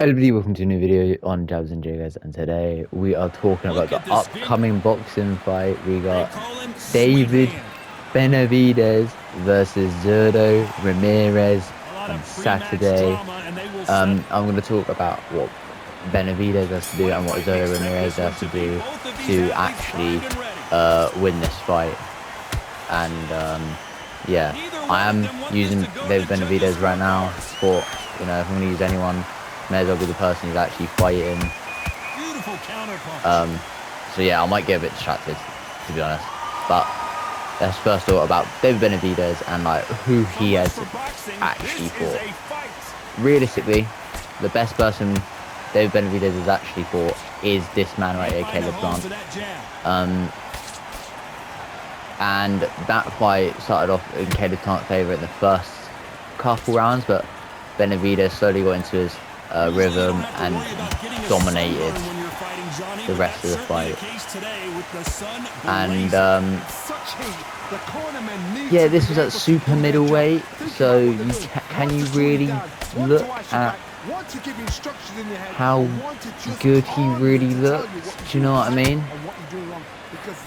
Hello everybody, welcome to a new video on Jabs and Jiggers, and today we are talking about the upcoming boxing fight. We got David Benavidez versus Zurdo Ramirez on Saturday. I'm going to talk about what Benavidez has to do and what Zurdo Ramirez has to do to actually win this fight. And yeah, I am using David Benavidez right now for, if I'm going to use anyone, may as well be the person who's actually fighting. So yeah, I might get a bit distracted, to be honest. But let's first talk about David Benavidez and like who he has actually fought. Realistically, the best person David Benavidez has actually fought is this man right here, Caleb Plant. And that fight started off in Caleb Plant's favour in the first couple rounds, but Benavidez slowly got into his rhythm and dominated the rest of the fight. And yeah, this was at super middleweight, so can you really look at how good he really looks? Do you know what I mean?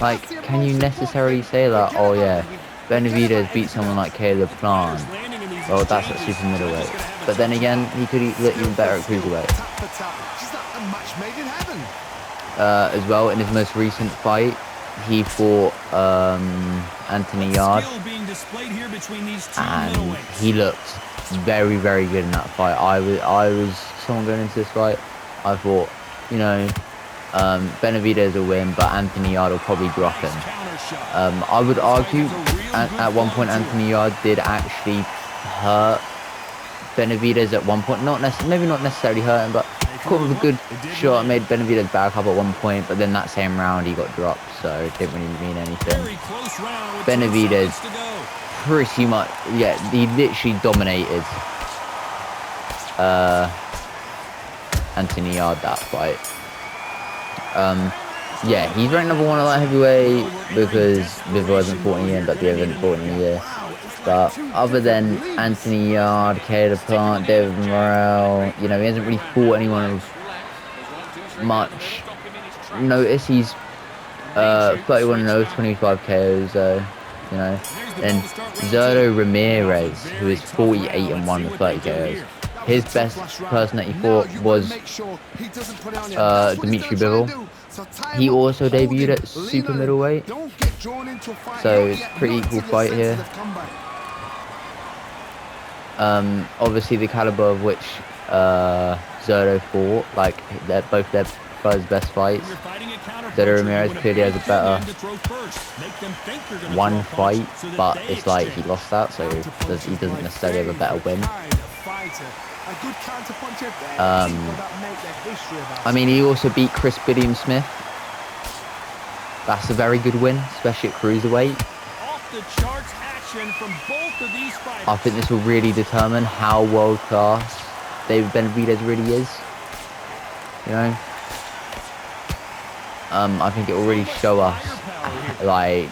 Like, can you necessarily say that, oh yeah, Benavidez beat someone like Caleb Plant? Well, that's at super middleweight. But then again, he could look even better at cruiserweight. As well, in his most recent fight, he fought Anthony Yard, and he looked very, very good in that fight. I was someone going into this fight. I thought, Benavidez will win, but Anthony Yard will probably drop him. I would argue at one point Anthony Yard did actually hurt Benavidez at one point. Maybe not necessarily hurt him, but caught with a good shot, made Benavidez back up at one point, but then that same round he got dropped, so it didn't really mean anything. Benavidez pretty much, yeah, he literally dominated Anthony Yard that fight. Yeah, he's ranked number 1 at light heavyweight because Bivol hasn't fought in a year, but the hasn't fought in a year. But other than Anthony Yard, Caleb Plant, David Morrell, he hasn't really fought anyone of much notice. He's 31-0, 25 KOs, though, And Zurdo Ramirez, who is 48-1 with 30 KOs. His best person that he fought was Dimitri Bivol. He also debuted at super middleweight, so it's a pretty equal fight here. Obviously the caliber of which Zurdo fought, like they're both their first best fights. Zurdo Ramirez clearly has a better one fight, but it's like he lost that, so he doesn't necessarily have a better win. I mean, he also beat Chris Billiam Smith. That's a very good win, especially at cruiserweight. I think this will really determine how world class David Benavidez really is. I think it will really show us, like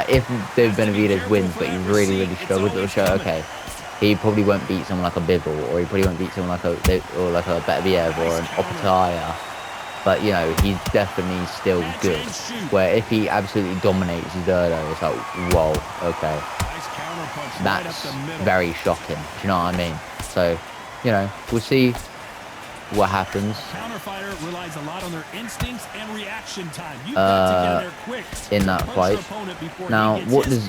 if David Benavidez wins, but he really, really struggles, it'll show, okay, he probably won't beat someone like a Bivol, or he probably won't beat someone like a Benavidez or an Opataya. But he's definitely still good. Where if he absolutely dominates Zurdo, it's like, whoa, okay, that's very shocking. Do you know what I mean? So, we'll see what happens. In that fight. Now, what does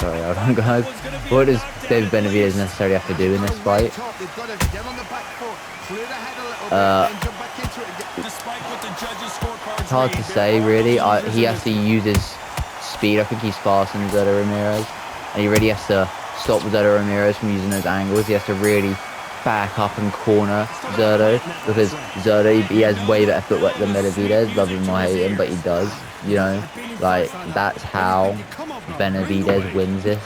sorry, hold on, guys. What does David Benavidez necessarily have to do in this fight? It's hard to say, really. He has to use his speed. I think he's faster than Zurdo Ramirez, and he really has to stop Zurdo Ramirez from using those angles. He has to really back up and corner Zurdo, because Zurdo, he has way better footwork than Benavidez. Love him or hate him, but he does. Like that's how Benavidez wins this.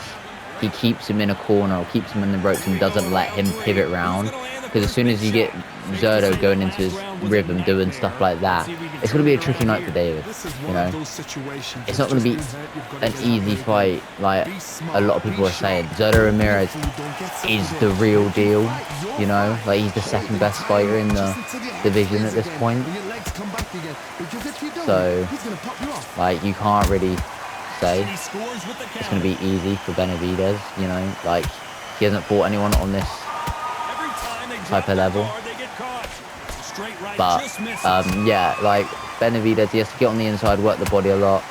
He keeps him in a corner, or keeps him in the ropes, and doesn't let him pivot round. Because as soon as you get Zurdo going into his rhythm, doing stuff like that, it's going to be a tricky night for David. You know, it's not going to be an easy fight like a lot of people are saying. Zurdo Ramirez is the real deal. You know, like he's the second best fighter in the division at this point. So, like, you can't really say it's going to be easy for Benavidez. You know, like he hasn't fought anyone on this type of level. But yeah, like Benavidez, he has to get on the inside, work the body a lot,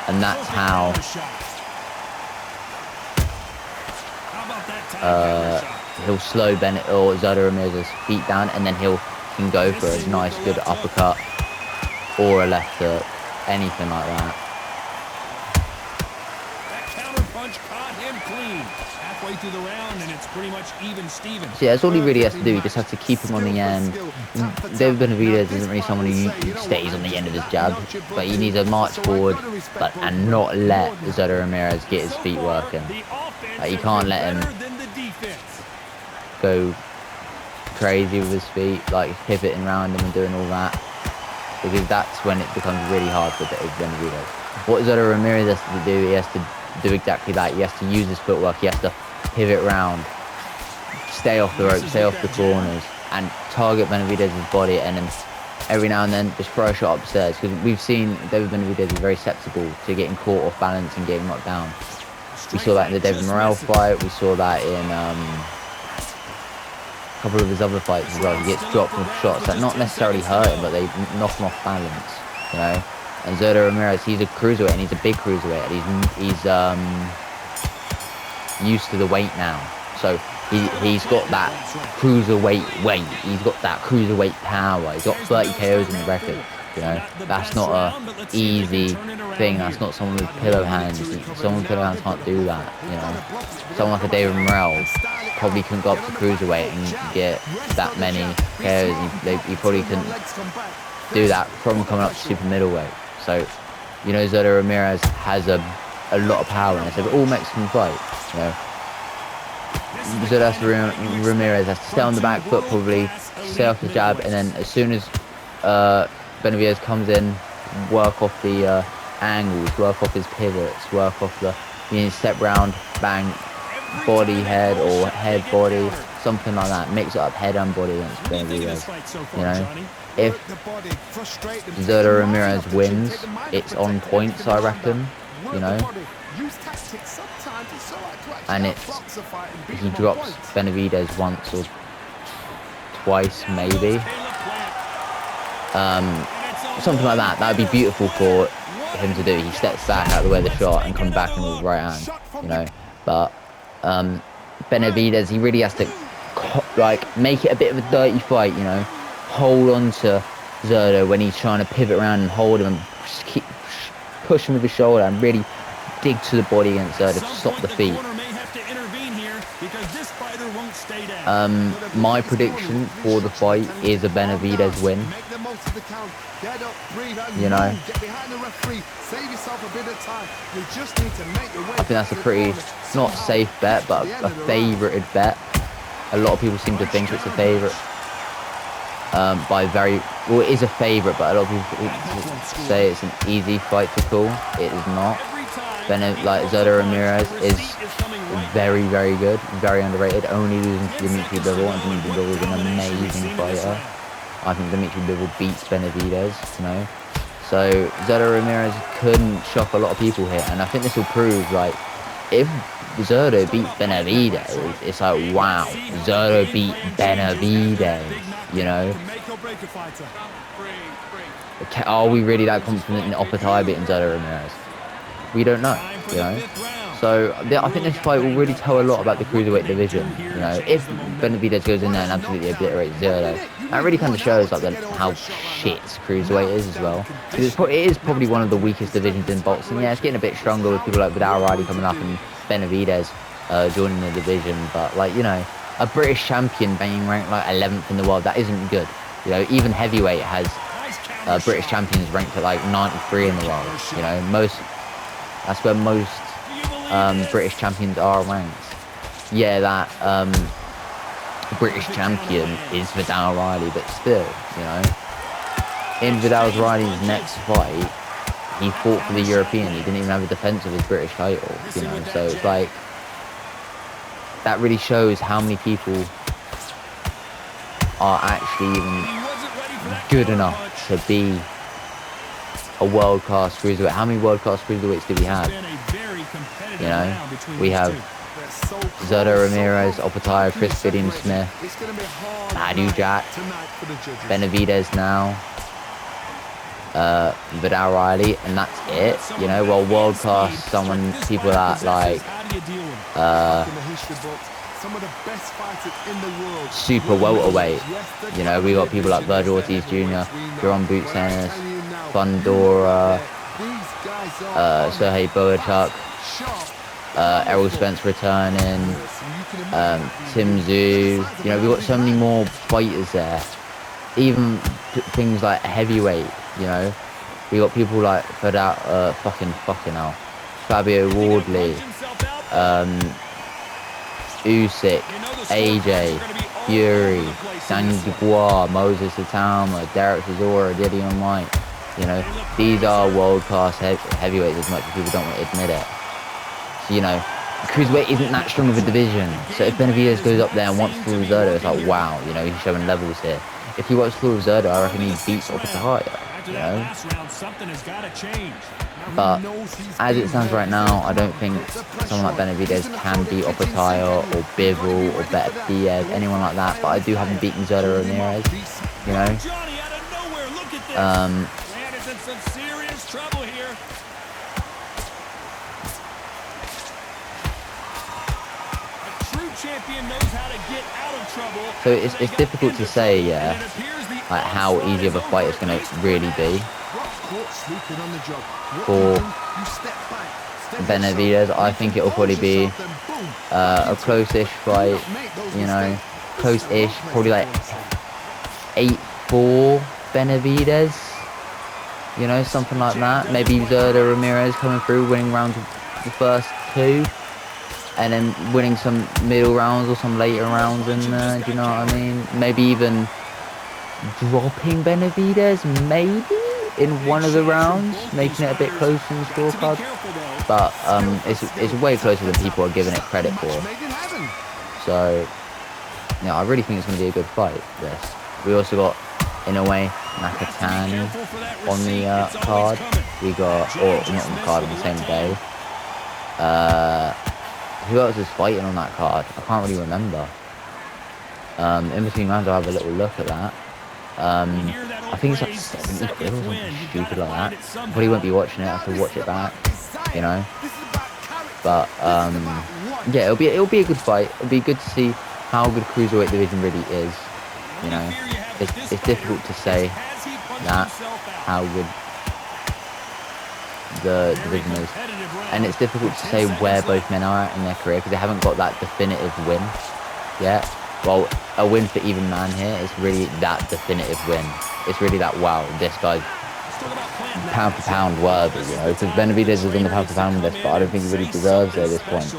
and that's how he'll slow Zurdo Ramirez's feet down, and then he can go for a nice, good uppercut or a left hook, anything like that. Through the round, and it's pretty much even Steven. So yeah, that's all he really has to do. He just has to keep him on the end. David Benavidez isn't really someone who stays on the end of his jab, but he needs to march forward, and not let Zurdo Ramirez get his feet working. Like, you can't let him go crazy with his feet, like pivoting around him and doing all that, because that's when it becomes really hard for Benavidez. What Zurdo Ramirez has to do, he has to do exactly that. He has to use his footwork. He has to pivot round, stay off the rope, stay off the corners, and target Benavidez's body, and then every now and then just throw a shot upstairs, because we've seen David Benavidez is very susceptible to getting caught off balance and getting knocked down. We saw that in the David Morrell fight. We saw that in a couple of his other fights as well. He gets dropped with shots that not necessarily hurt him, but they knock him off balance, you know. And Zurdo Ramirez, he's a cruiserweight, and he's a big cruiserweight, and he's used to the weight now, so he's got that cruiserweight weight. He's got that cruiserweight power. He's got 30 KOs in the record. You know, that's not a easy thing. That's not someone with pillow hands. Someone with pillow hands can't do that. You know, someone like a David Morrell probably couldn't go up to cruiserweight and get that many KOs. He probably couldn't do that from coming up to super middleweight. So, you know, Zurdo Ramirez has a lot of power, and it's an all Mexican fight. You know, Zurdo Ramirez has to stay on the back foot, probably stay off the jab, and then as soon as Benavidez comes in, work off the angles, work off his pivots, work off the step round, bang, body head or head body, something like that. Mix it up, head and body against Benavidez. You know, if Zurdo Ramirez wins, it's on points, I reckon. You know, and he drops Benavidez once or twice, maybe. Something like that. That would be beautiful for him to do. He steps back out of the way of the shot and comes back in with his right hand, you know. But Benavidez, he really has to make it a bit of a dirty fight, you know. Hold on to Zurdo when he's trying to pivot around and hold him, and keep push him with his shoulder and really dig to the body against Zurdo to stop the feet. My prediction for the fight is a Benavidez win. You know, I think that's a pretty, not safe bet, but a favoured bet. A lot of people seem to think it's a favourite. Well, it is a favourite, but a lot of people say it's an easy fight to call. It is not. Zurdo Ramirez is very, very good, very underrated, only losing to Dimitri Bivol, and Dimitri Bivol is an amazing fighter. I think Dimitri Bivol beats Benavidez, you know. So Zurdo Ramirez couldn't shock a lot of people here, and I think this will prove, like, if Zurdo beats Benavidez, it's like, wow, Zurdo beat Benavidez, you know. Are we really that confident in Oppenheimer beating Zurdo Ramirez? We don't know, you know. So I think this fight will really tell a lot about the cruiserweight division. You know, if Benavidez goes in there and absolutely obliterates Zurdo, that really kind of shows like how shit cruiserweight is as well. Because it is probably one of the weakest divisions in boxing. Yeah, it's getting a bit stronger with people like Vidal Riley coming up and Benavidez joining the division. But, like, you know, a British champion being ranked like 11th in the world, that isn't good. You know, even heavyweight has British champions ranked at like 93 in the world. You know, that's where most British champions are ranked. Yeah, that British champion is Vidal Riley, but still, you know, in Vidal Riley's next fight, he fought for the European. He didn't even have a defense of his British title, you know. So it's like that really shows how many people are actually even good enough to be a world-class cruiserweight. How many world-class cruiserweights do we have? You know, we have Zurdo, Ramirez, Opataya, Chris Smith, Madu Jack, Benavidez now, Vidal Riley, and that's it. You know, well, world-class, people that like, super welterweight. You know, we got people like Virgil Ortiz Jr., Jerome Boots Ennis, Fundora, Sergey Boachuk, Errol Spence returning, Tim Zhu. You know, we got so many more fighters there. Even things like heavyweight. You know, we got people like fucking hell, Fabio Wardley, Usyk, AJ, Fury, Daniel Dubois, Moses Itama, Derek Chisora, Gideon White. You know, these are world-class heavyweights as much as people don't want to admit it. So, you know, cruiserweight isn't that strong of a division. So if Benavidez goes up there and wants to lose Zurdo, it's like, wow, you know, he's showing levels here. If he wants to lose Zurdo, I reckon he beats Opataya, you know. But as it stands right now, I don't think someone like Benavidez can beat Opataya or Bivol or Diaz, anyone like that. But I do have him beating Zurdo Ramirez, you know. So it's difficult to say, yeah, like how easy of a fight it's going to really be for Benavidez. I think it'll probably be a close-ish fight, you know, close-ish, probably like 8-4 Benavidez, you know, something like that. Maybe Zurdo Ramirez coming through, winning rounds the first 2. And then winning some middle rounds or some later rounds in there, do you know what I mean? Maybe even dropping Benavidez, maybe, in one of the rounds, making it a bit closer in the scorecard. But it's way closer than people are giving it credit for. So, yeah, I really think it's going to be a good fight, this. We also got, in a way, Nakatani on the card. We got, or not on the card, on the same day. Who else is fighting on that card? I can't really remember. In between rounds, I'll have a little look at that. I think it's like 70 quid or something stupid like that. Probably won't be watching it. I have to watch it back, you know. But yeah, it'll be a good fight. It'll be good to see how good cruiserweight division really is. You know, it's difficult to say that how good the division is, and it's difficult to say where both men are at in their career because they haven't got that definitive win yet. Well, a win for even man here is really that definitive win. It's really that, wow, this guy's pound for pound worthy, you know, because Benavidez is in the pound for pound list, but I don't think he really deserves it at this point.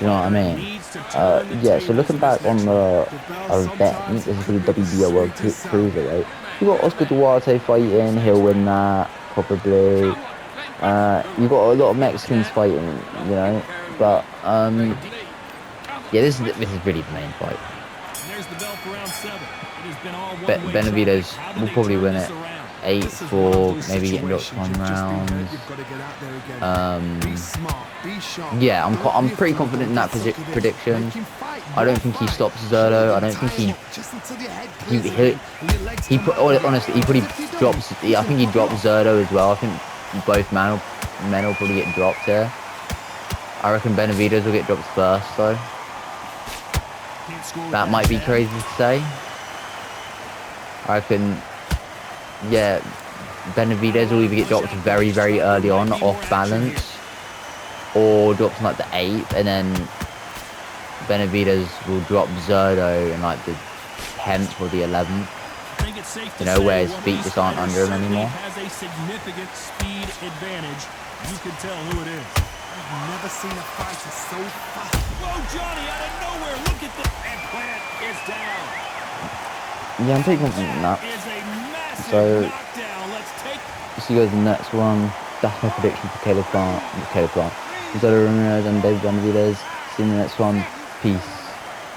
You know what I mean? Yeah, so looking back on the event, this is for the WBO World Cruiserweight. You got Oscar Duarte fighting, he'll win that, probably. You got a lot of Mexicans fighting, you know, but yeah, this is really the main fight. Benavidez will probably win it 8-4, maybe getting dropped 1 round. Yeah, I'm pretty confident in that prediction. I don't think he stops Zurdo. I don't think honestly, he probably drops. I think he drops Zurdo as well. I think both men will probably get dropped here. I reckon Benavidez will get dropped first, though. That might be crazy to say. I reckon, yeah, Benavidez will either get dropped very, very early on, off balance, or drops in like the 8th, and then Benavidez will drop Zurdo in like the 10th or the 11th. You know, where his feet just aren't under him anymore. Has a significant speed advantage. You can tell who it is. I've never seen a fighter so fast. Whoa, Johnny, out of nowhere. Look at the... Plant is down. Yeah, I'm taking something from that. Is a massive So, knockdown. Let's take. let's go to the next one. That's my prediction for Caleb Plant. Zurdo, Ramirez, and David Benavidez. See you in the next one. Peace.